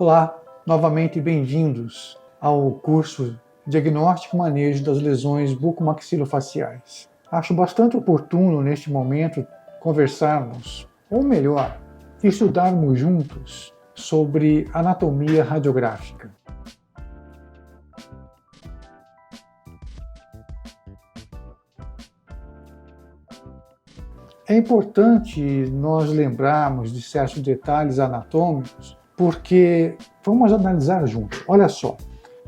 Olá, novamente bem-vindos ao curso Diagnóstico e Manejo das Lesões Bucomaxilofaciais. Acho bastante oportuno neste momento conversarmos, ou melhor, estudarmos juntos sobre anatomia radiográfica. É importante nós lembrarmos de certos detalhes anatômicos, porque vamos analisar juntos. Olha só,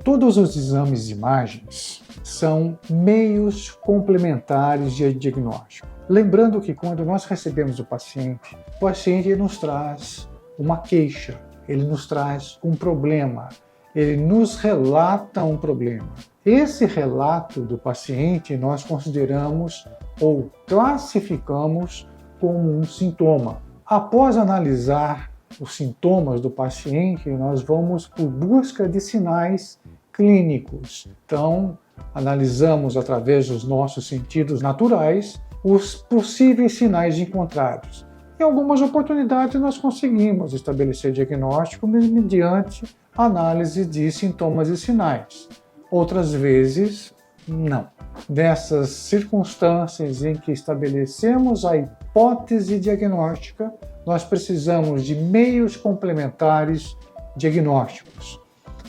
todos os exames de imagens são meios complementares de diagnóstico. Lembrando que quando nós recebemos o paciente nos traz uma queixa, ele nos traz um problema, ele nos relata um problema. Esse relato do paciente nós consideramos ou classificamos como um sintoma. Após analisar os sintomas do paciente, nós vamos por busca de sinais clínicos. Então, analisamos através dos nossos sentidos naturais os possíveis sinais encontrados. Em algumas oportunidades, nós conseguimos estabelecer diagnóstico mediante análise de sintomas e sinais. Outras vezes, não. Nessas circunstâncias em que estabelecemos a hipótese diagnóstica, nós precisamos de meios complementares diagnósticos.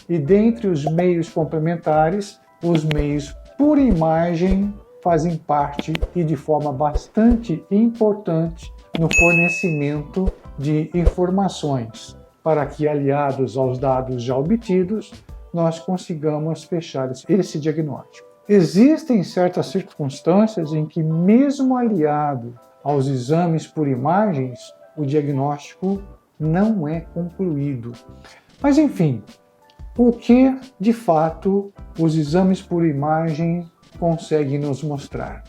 E dentre os meios complementares, os meios por imagem fazem parte e de forma bastante importante no fornecimento de informações, para que, aliados aos dados já obtidos, nós consigamos fechar esse diagnóstico. Existem certas circunstâncias em que, mesmo aliado aos exames por imagens, o diagnóstico não é concluído. Mas, enfim, o que, de fato, os exames por imagem conseguem nos mostrar?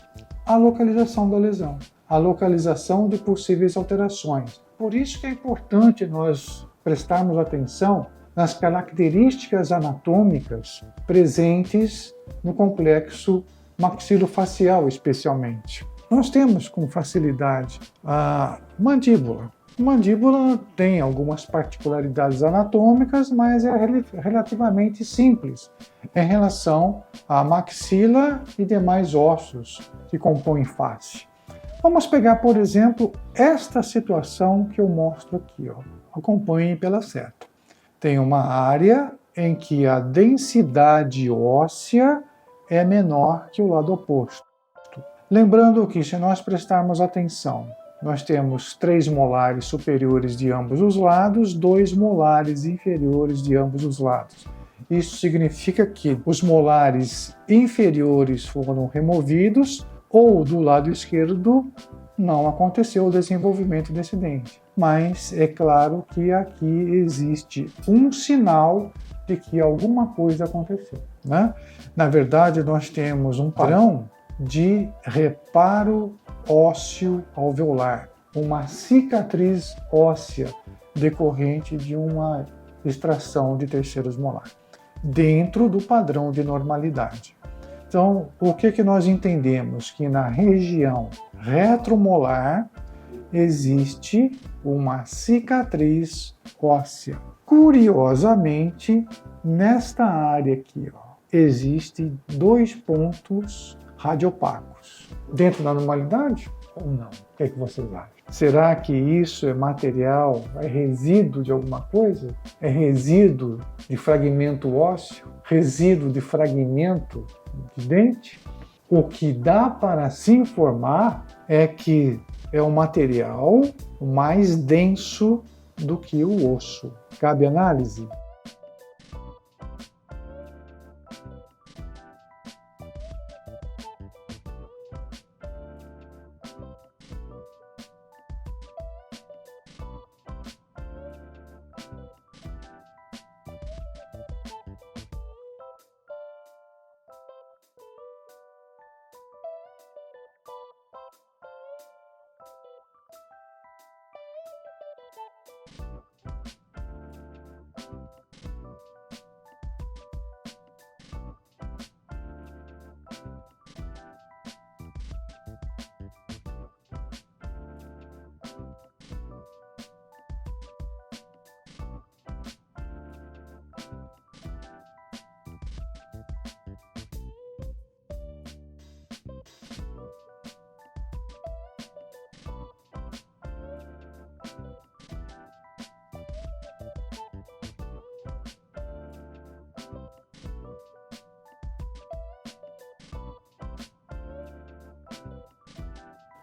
A localização da lesão, a localização de possíveis alterações. Por isso que é importante nós prestarmos atenção nas características anatômicas presentes no complexo maxilofacial, especialmente. Nós temos com facilidade a mandíbula. A mandíbula tem algumas particularidades anatômicas, mas é relativamente simples em relação à maxila e demais ossos que compõem face. Vamos pegar, por exemplo, esta situação que eu mostro aqui. Acompanhem pela seta. Tem uma área em que a densidade óssea é menor que o lado oposto. Lembrando que, se nós prestarmos atenção, nós temos 3 molares superiores de ambos os lados, 2 molares inferiores de ambos os lados. Isso significa que os molares inferiores foram removidos ou do lado esquerdo não aconteceu o desenvolvimento desse dente. Mas é claro que aqui existe um sinal de que alguma coisa aconteceu, né? Na verdade, nós temos um padrão de reparo ósseo alveolar, uma cicatriz óssea decorrente de uma extração de terceiros molar, dentro do padrão de normalidade. Então, o que nós entendemos? Que na região retromolar existe uma cicatriz óssea. Curiosamente, nesta área aqui, existem 2 pontos radiopacos. Dentro da normalidade ou não? O que é que vocês acham? Será que isso é material, é resíduo de alguma coisa? É resíduo de fragmento ósseo? Resíduo de fragmento de dente? O que dá para se informar é que é um material mais denso do que o osso. Cabe análise?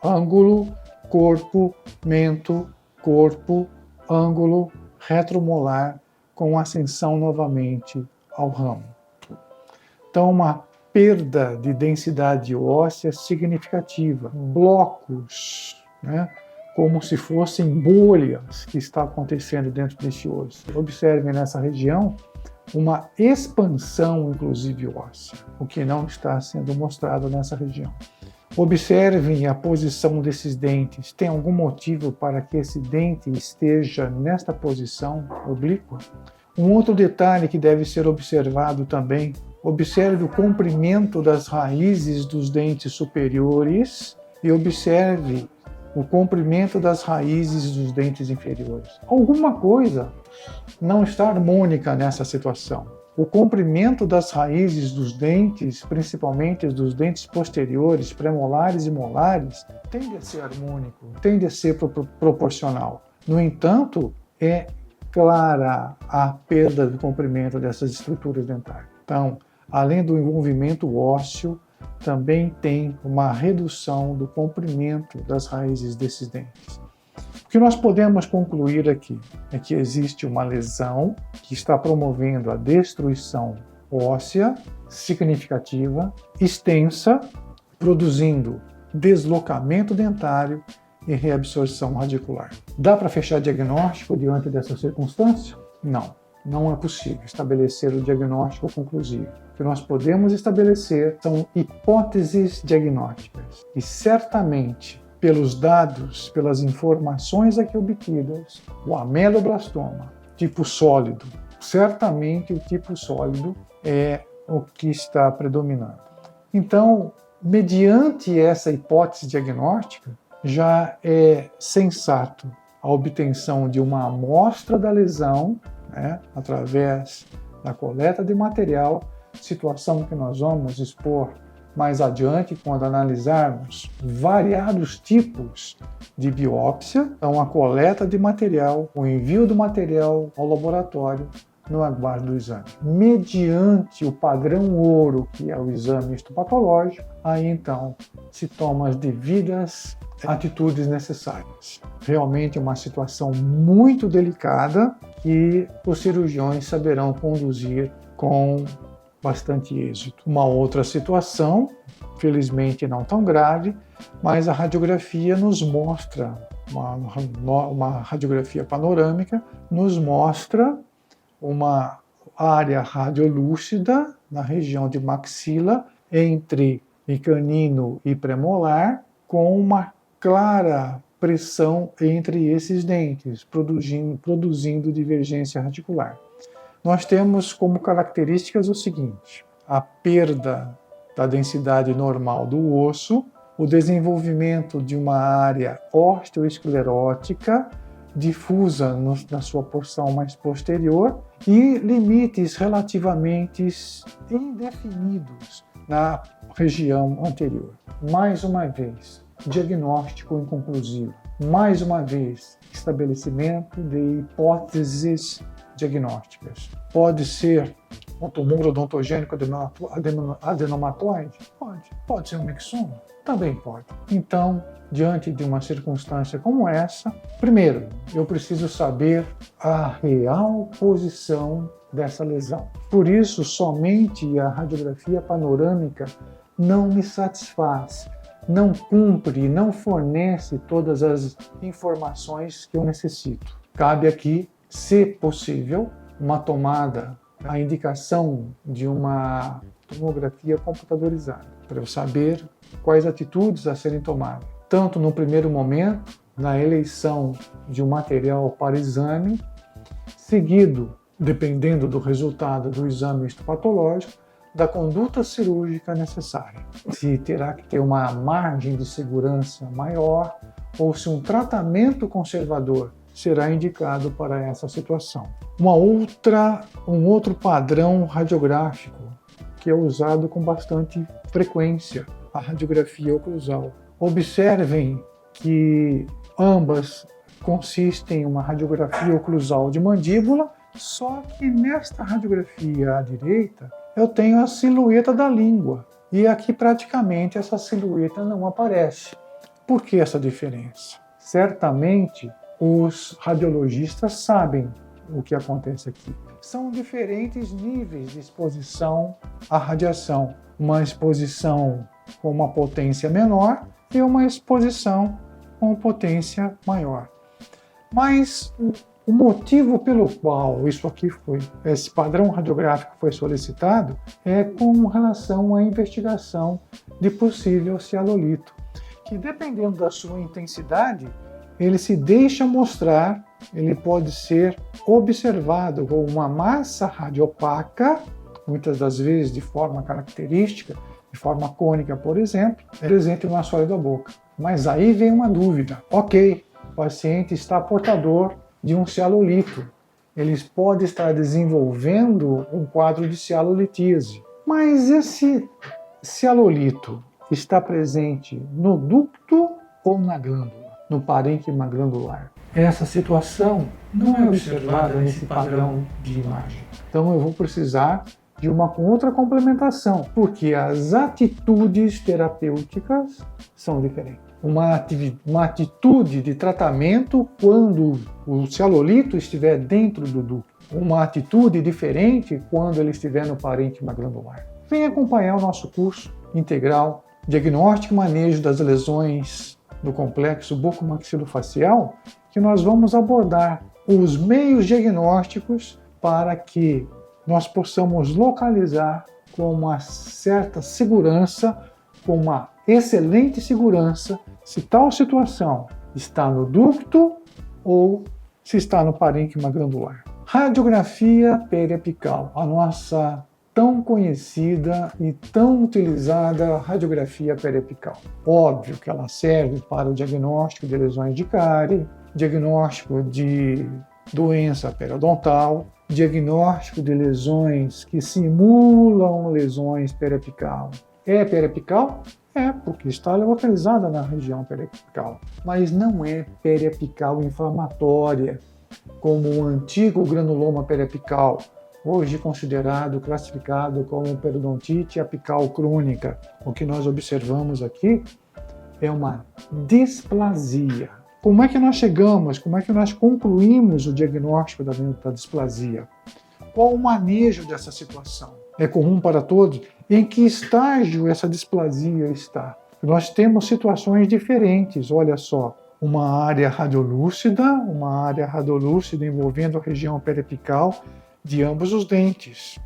ângulo, corpo, mento, corpo, ângulo, retromolar, com ascensão novamente ao ramo. Então, uma perda de densidade óssea significativa, blocos, né, como se fossem bolhas que está acontecendo dentro deste osso. Observem nessa região uma expansão, inclusive óssea, o que não está sendo mostrado nessa região. Observem a posição desses dentes. Tem algum motivo para que esse dente esteja nesta posição oblíqua? Um outro detalhe que deve ser observado também: observe o comprimento das raízes dos dentes superiores e observe o comprimento das raízes dos dentes inferiores. Alguma coisa não está harmônica nessa situação. O comprimento das raízes dos dentes, principalmente dos dentes posteriores, premolares e molares, tende a ser harmônico, tende a ser proporcional. No entanto, é clara a perda do comprimento dessas estruturas dentárias. Então, além do envolvimento ósseo, também tem uma redução do comprimento das raízes desses dentes. O que nós podemos concluir aqui é que existe uma lesão que está promovendo a destruição óssea significativa, extensa, produzindo deslocamento dentário e reabsorção radicular. Dá para fechar diagnóstico diante dessa circunstância? Não, não é possível estabelecer o diagnóstico conclusivo. O que nós podemos estabelecer são hipóteses diagnósticas e certamente, pelos dados, pelas informações aqui obtidas, o ameloblastoma tipo sólido, certamente o tipo sólido é o que está predominando. Então, mediante essa hipótese diagnóstica, já é sensato a obtenção de uma amostra da lesão, né, através da coleta de material, situação que nós vamos expor mais adiante, quando analisarmos variados tipos de biópsia. Então, a coleta de material, o envio do material ao laboratório no aguardo do exame. Mediante o padrão ouro, que é o exame histopatológico, aí então se tomam as devidas atitudes necessárias. Realmente é uma situação muito delicada que os cirurgiões saberão conduzir com bastante êxito. Uma outra situação, felizmente não tão grave, mas a radiografia nos mostra, uma radiografia panorâmica, nos mostra uma área radiolúcida na região de maxila, entre canino e premolar, com uma clara pressão entre esses dentes, produzindo divergência radicular. Nós temos como características o seguinte: a perda da densidade normal do osso, o desenvolvimento de uma área osteoesclerótica difusa na sua porção mais posterior e limites relativamente indefinidos na região anterior. Mais uma vez, diagnóstico inconclusivo. Mais uma vez, estabelecimento de hipóteses diagnósticas. Pode ser um tumor odontogênico adenomatoide? Pode. Pode ser um mixoma? Também pode. Então, diante de uma circunstância como essa, primeiro, eu preciso saber a real posição dessa lesão. Por isso, somente a radiografia panorâmica não me satisfaz, não cumpre, não fornece todas as informações que eu necessito. Cabe aqui, se possível, uma tomada, a indicação de uma tomografia computadorizada, para eu saber quais atitudes a serem tomadas, tanto no primeiro momento, na eleição de um material para exame, seguido, dependendo do resultado do exame histopatológico, da conduta cirúrgica necessária. Se terá que ter uma margem de segurança maior ou se um tratamento conservador será indicado para essa situação. Um outro padrão radiográfico que é usado com bastante frequência, a radiografia oclusal. Observem que ambas consistem em uma radiografia oclusal de mandíbula, só que nesta radiografia à direita eu tenho a silhueta da língua e aqui praticamente essa silhueta não aparece. Por que essa diferença? Certamente os radiologistas sabem o que acontece aqui. São diferentes níveis de exposição à radiação. Uma exposição com uma potência menor e uma exposição com potência maior. Mas o motivo pelo qual esse padrão radiográfico foi solicitado é com relação à investigação de possível cialolito, que dependendo da sua intensidade, ele se deixa mostrar, ele pode ser observado com uma massa radiopaca, muitas das vezes de forma característica, de forma cônica, por exemplo, presente no assoalho da boca. Mas aí vem uma dúvida. Ok, o paciente está portador de um cialolito. Ele pode estar desenvolvendo um quadro de cialolitíase. Mas esse cialolito está presente no ducto ou na glândula, no parênquima glandular? Essa situação não é observada nesse padrão de imagem. Então eu vou precisar de uma outra complementação, porque as atitudes terapêuticas são diferentes. Uma atitude de tratamento quando o cialolito estiver dentro do ducto. Uma atitude diferente quando ele estiver no parênquima glandular. Venha acompanhar o nosso curso integral Diagnóstico e Manejo das Lesões do Complexo Bucomaxilofacial, que nós vamos abordar os meios diagnósticos para que nós possamos localizar com uma certa segurança, com uma excelente segurança, se tal situação está no ducto ou se está no parênquima glandular. Radiografia periapical, a nossa tão conhecida e tão utilizada radiografia periapical. Óbvio que ela serve para o diagnóstico de lesões de cárie, diagnóstico de doença periodontal, diagnóstico de lesões que simulam lesões periapical. É periapical? É, porque está localizada na região periapical, mas não é periapical inflamatória, como o antigo granuloma periapical, hoje classificado como periodontite apical crônica. O que nós observamos aqui é uma displasia. Como é que nós chegamos, como é que nós concluímos o diagnóstico da displasia? Qual o manejo dessa situação? É comum para todos? Em que estágio essa displasia está? Nós temos situações diferentes, olha só. Uma área radiolúcida envolvendo a região periapical de ambos os dentes.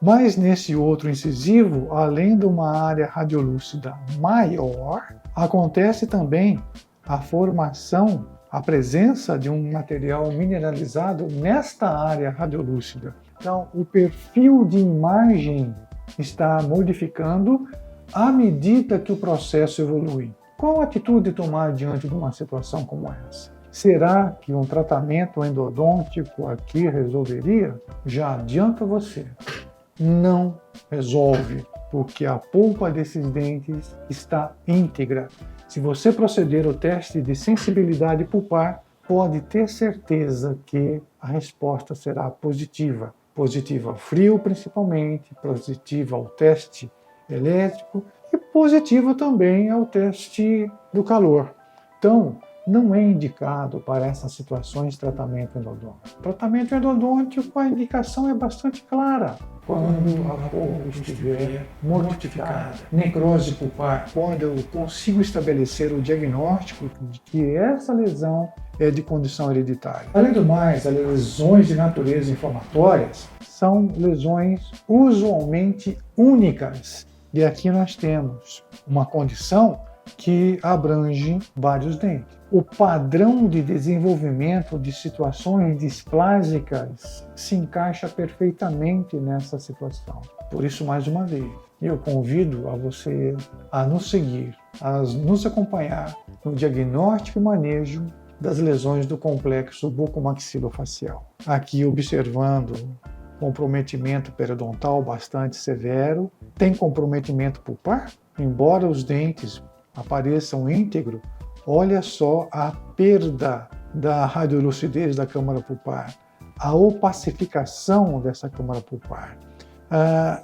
Mas nesse outro incisivo, além de uma área radiolúcida maior, acontece também a formação, a presença de um material mineralizado nesta área radiolúcida. Então, o perfil de imagem está modificando à medida que o processo evolui. Qual atitude tomar diante de uma situação como essa? Será que um tratamento endodôntico aqui resolveria? Já adianto a você, não resolve, porque a polpa desses dentes está íntegra. Se você proceder ao teste de sensibilidade pulpar, pode ter certeza que a resposta será positiva. Positiva ao frio, principalmente, positiva ao teste elétrico e positiva também ao teste do calor. Então, não é indicado para essas situações tratamento endodôntico. Tratamento endodôntico, a indicação é bastante clara. Quando a polpa estiver mortificada, necrose pulpar, quando eu consigo estabelecer o diagnóstico de que essa lesão é de condição hereditária. Além do mais, as lesões de natureza inflamatórias são lesões usualmente únicas. E aqui nós temos uma condição que abrange vários dentes. O padrão de desenvolvimento de situações displásicas se encaixa perfeitamente nessa situação. Por isso, mais uma vez, eu convido a você a nos seguir, a nos acompanhar no diagnóstico e manejo das lesões do complexo bucomaxilofacial. Aqui observando comprometimento periodontal bastante severo, tem comprometimento pulpar, embora os dentes apareçam íntegros. Olha só a perda da radiolucidez da câmara pulpar, a opacificação dessa câmara pulpar.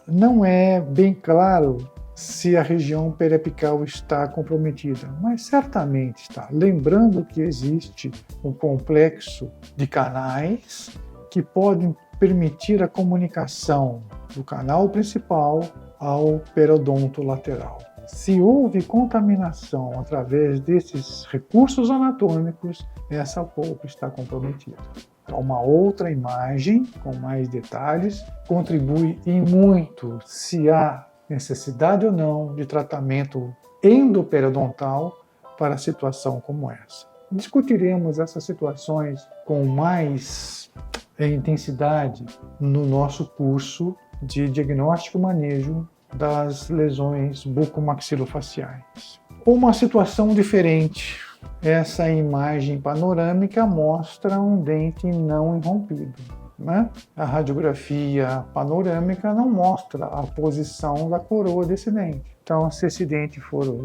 Não é bem claro se a região periapical está comprometida, mas certamente está. Lembrando que existe um complexo de canais que podem permitir a comunicação do canal principal ao periodonto lateral. Se houve contaminação através desses recursos anatômicos, essa polpa está comprometida. Então, uma outra imagem com mais detalhes contribui e muito se há necessidade ou não de tratamento endoperiodontal para situação como essa. Discutiremos essas situações com mais intensidade no nosso curso de diagnóstico e manejo das lesões bucomaxilofaciais. Uma situação diferente. Essa imagem panorâmica mostra um dente não irrompido, né? A radiografia panorâmica não mostra a posição da coroa desse dente. Então, se esse dente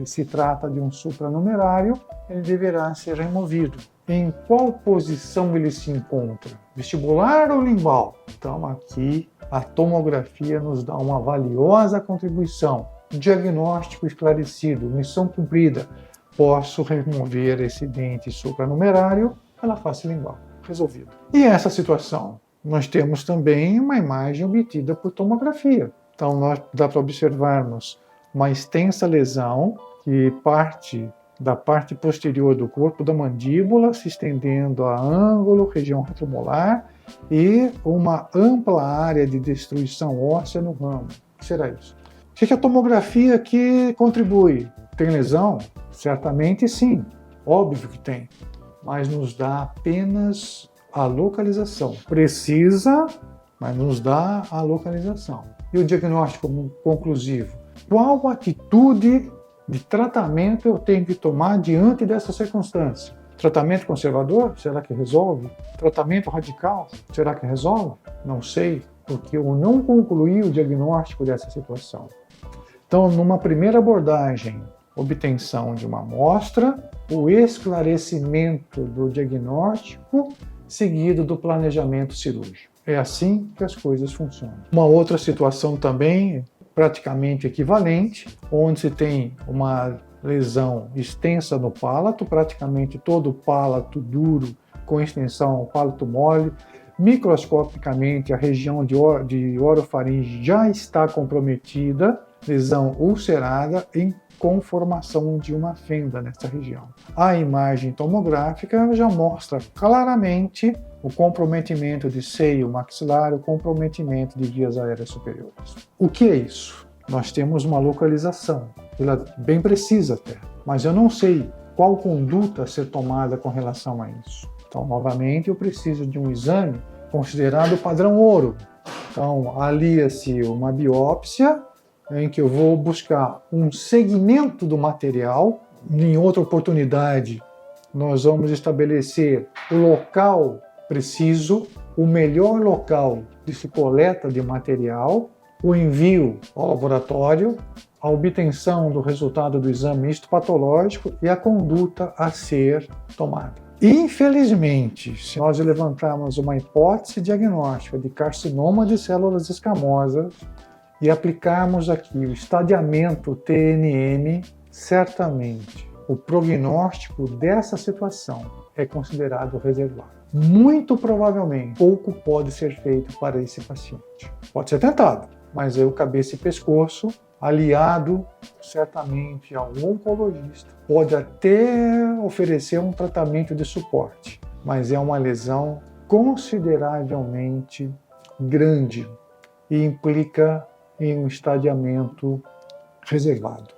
se trata de um supranumerário, ele deverá ser removido. Em qual posição ele se encontra? Vestibular ou limbal? Então, aqui a tomografia nos dá uma valiosa contribuição. Diagnóstico esclarecido, missão cumprida. Posso remover esse dente supranumerário pela face lingual. Resolvido. E essa situação? Nós temos também uma imagem obtida por tomografia. Então, dá para observarmos uma extensa lesão que parte da parte posterior do corpo da mandíbula, se estendendo a ângulo, região retromolar, e uma ampla área de destruição óssea no ramo. O que será isso? O que a tomografia aqui contribui? Tem lesão? Certamente sim, óbvio que tem, mas nos dá apenas a localização. Precisa, mas nos dá a localização. E o diagnóstico conclusivo? Qual atitude de tratamento eu tenho que tomar diante dessa circunstância? Tratamento conservador? Será que resolve? Tratamento radical? Será que resolve? Não sei, porque eu não concluí o diagnóstico dessa situação. Então, numa primeira abordagem, obtenção de uma amostra, o esclarecimento do diagnóstico, seguido do planejamento cirúrgico. É assim que as coisas funcionam. Uma outra situação também, praticamente equivalente, onde se tem uma lesão extensa no palato, praticamente todo o palato duro, com extensão ao palato mole. Microscopicamente, a região de orofaringe já está comprometida, lesão ulcerada com formação de uma fenda nessa região. A imagem tomográfica já mostra claramente o comprometimento de seio maxilar, o comprometimento de vias aéreas superiores. O que é isso? Nós temos uma localização, ela é bem precisa até, mas eu não sei qual conduta a ser tomada com relação a isso. Então, novamente, eu preciso de um exame considerado padrão ouro. Então, alia-se uma biópsia, em que eu vou buscar um segmento do material. Em outra oportunidade, nós vamos estabelecer o local preciso, o melhor local de se coleta de material, o envio ao laboratório, a obtenção do resultado do exame histopatológico e a conduta a ser tomada. Infelizmente, se nós levantarmos uma hipótese diagnóstica de carcinoma de células escamosas e aplicarmos aqui o estadiamento TNM, certamente o prognóstico dessa situação é considerado reservado. Muito provavelmente, pouco pode ser feito para esse paciente. Pode ser tentado, mas o cabeça e pescoço, aliado certamente a um oncologista, pode até oferecer um tratamento de suporte, mas é uma lesão consideravelmente grande e implica em um estadiamento reservado.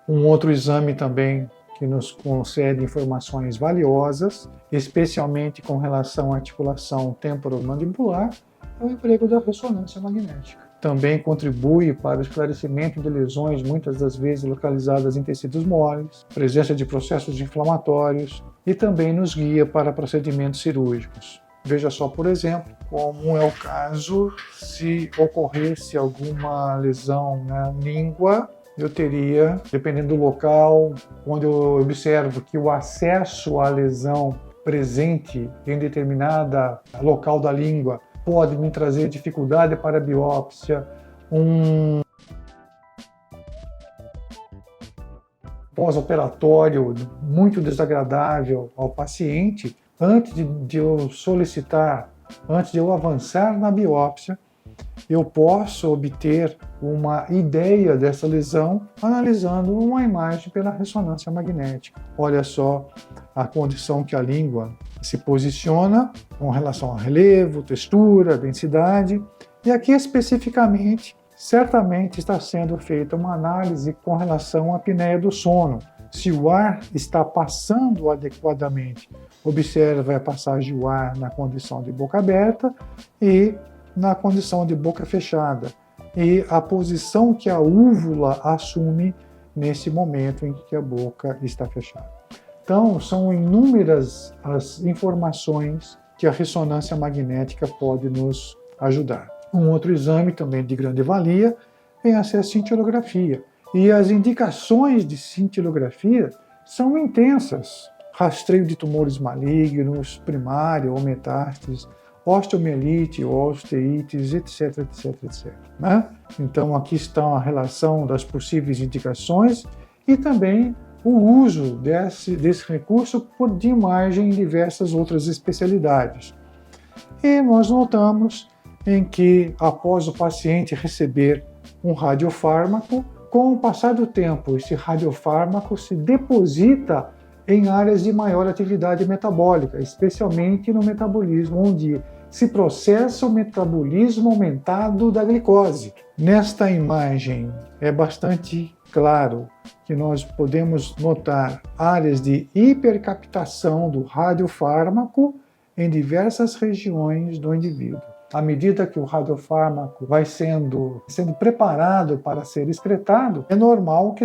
Um outro exame também que nos concede informações valiosas, especialmente com relação à articulação temporomandibular, é o emprego da ressonância magnética. Também contribui para o esclarecimento de lesões, muitas das vezes localizadas em tecidos moles, presença de processos inflamatórios e também nos guia para procedimentos cirúrgicos. Veja só, por exemplo, como é o caso se ocorresse alguma lesão na língua. Eu teria, dependendo do local, onde eu observo que o acesso à lesão presente em determinada local da língua pode me trazer dificuldade para a biópsia, pós-operatório muito desagradável ao paciente, antes de eu solicitar, antes de eu avançar na biópsia, eu posso obter uma ideia dessa lesão analisando uma imagem pela ressonância magnética. Olha só a condição que a língua se posiciona com relação a relevo, textura, densidade. E aqui especificamente, certamente está sendo feita uma análise com relação à apneia do sono. Se o ar está passando adequadamente, observa a passagem do ar na condição de boca aberta e na condição de boca fechada, e a posição que a úvula assume nesse momento em que a boca está fechada. Então, são inúmeras as informações que a ressonância magnética pode nos ajudar. Um outro exame também de grande valia vem a ser a cintilografia. E as indicações de cintilografia são intensas. Rastreio de tumores malignos, primário ou metástases, osteomielite, osteites, etc, etc, etc. Né? Então aqui está a relação das possíveis indicações e também o uso desse recurso de imagem em diversas outras especialidades. E nós notamos em que, após o paciente receber um radiofármaco, com o passar do tempo, esse radiofármaco se deposita em áreas de maior atividade metabólica, especialmente no metabolismo, onde se processa o metabolismo aumentado da glicose. Nesta imagem é bastante claro que nós podemos notar áreas de hipercaptação do radiofármaco em diversas regiões do indivíduo. À medida que o radiofármaco vai sendo preparado para ser excretado, é normal que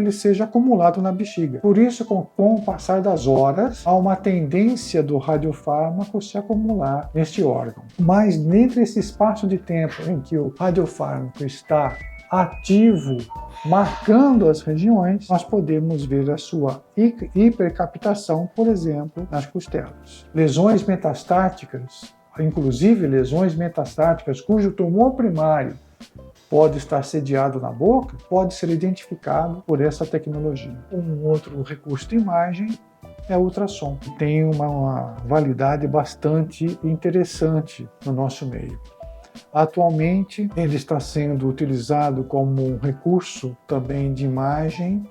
ele seja acumulado na bexiga. Por isso, com o passar das horas, há uma tendência do radiofármaco se acumular neste órgão. Mas, dentro desse espaço de tempo em que o radiofármaco está ativo, marcando as regiões, nós podemos ver a sua hipercaptação, por exemplo, nas costelas. Lesões metastáticas, inclusive lesões metastáticas cujo tumor primário pode estar sediado na boca, pode ser identificado por essa tecnologia. Um outro recurso de imagem é o ultrassom, que tem uma validade bastante interessante no nosso meio. Atualmente, ele está sendo utilizado como um recurso também de imagem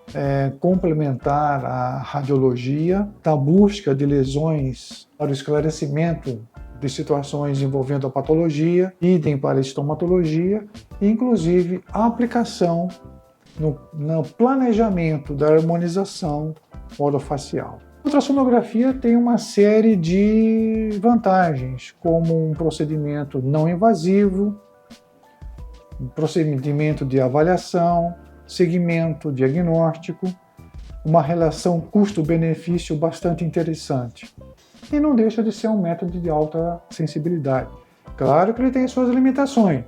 complementar à radiologia, da busca de lesões para o esclarecimento de situações envolvendo a patologia, idem para a estomatologia, e inclusive a aplicação no planejamento da harmonização orofacial. A ultrassonografia tem uma série de vantagens, como um procedimento não invasivo, um procedimento de avaliação, segmento diagnóstico, uma relação custo-benefício bastante interessante. E não deixa de ser um método de alta sensibilidade. Claro que ele tem suas limitações,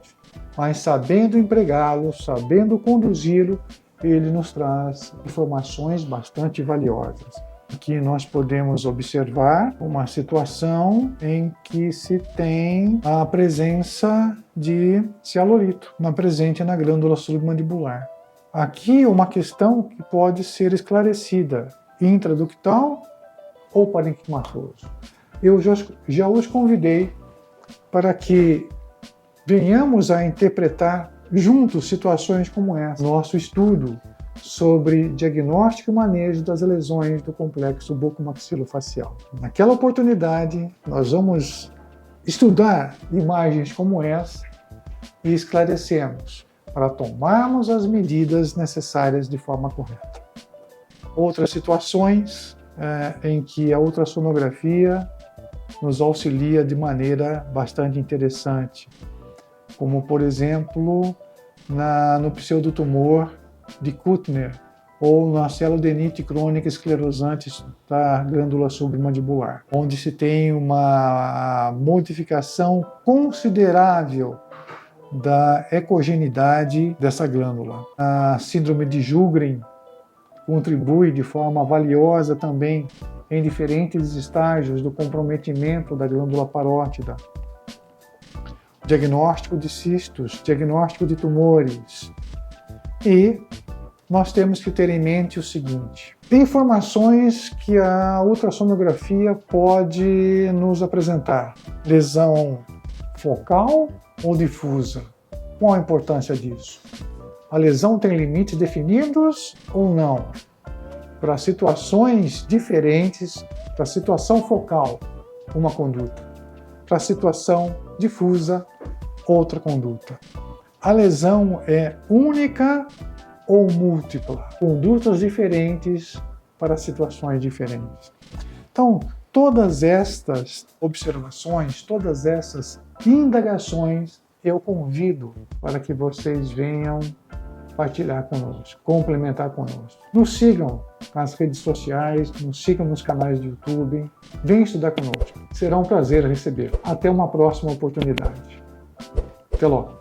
mas sabendo empregá-lo, sabendo conduzi-lo, ele nos traz informações bastante valiosas. Aqui nós podemos observar uma situação em que se tem a presença de cialorito presente na glândula submandibular. Aqui uma questão que pode ser esclarecida, intraductal ou parenquimatoso. Eu já os convidei para que venhamos a interpretar juntos situações como essa. Nosso estudo sobre diagnóstico e manejo das lesões do complexo bucomaxilofacial. Naquela oportunidade, nós vamos estudar imagens como essa e esclarecermos para tomarmos as medidas necessárias de forma correta. Outras situações em que a ultrassonografia nos auxilia de maneira bastante interessante, como, por exemplo, no pseudotumor de Kuttner ou na celodenite crônica esclerosante da glândula submandibular, onde se tem uma modificação considerável da ecogenidade dessa glândula. A síndrome de Sjögren contribui de forma valiosa também em diferentes estágios do comprometimento da glândula parótida. Diagnóstico de cistos, diagnóstico de tumores e nós temos que ter em mente o seguinte: informações que a ultrassonografia pode nos apresentar. Lesão focal ou difusa? Qual a importância disso? A lesão tem limites definidos ou não? Para situações diferentes, para a situação focal, uma conduta. Para a situação difusa, outra conduta. A lesão é única ou múltipla? Condutas diferentes para situações diferentes. Então, todas estas observações, todas essas indagações, eu convido para que vocês venham partilhar conosco, complementar conosco. Nos sigam nas redes sociais, nos sigam nos canais do YouTube, venham estudar conosco. Será um prazer recebê-lo. Até uma próxima oportunidade. Até logo.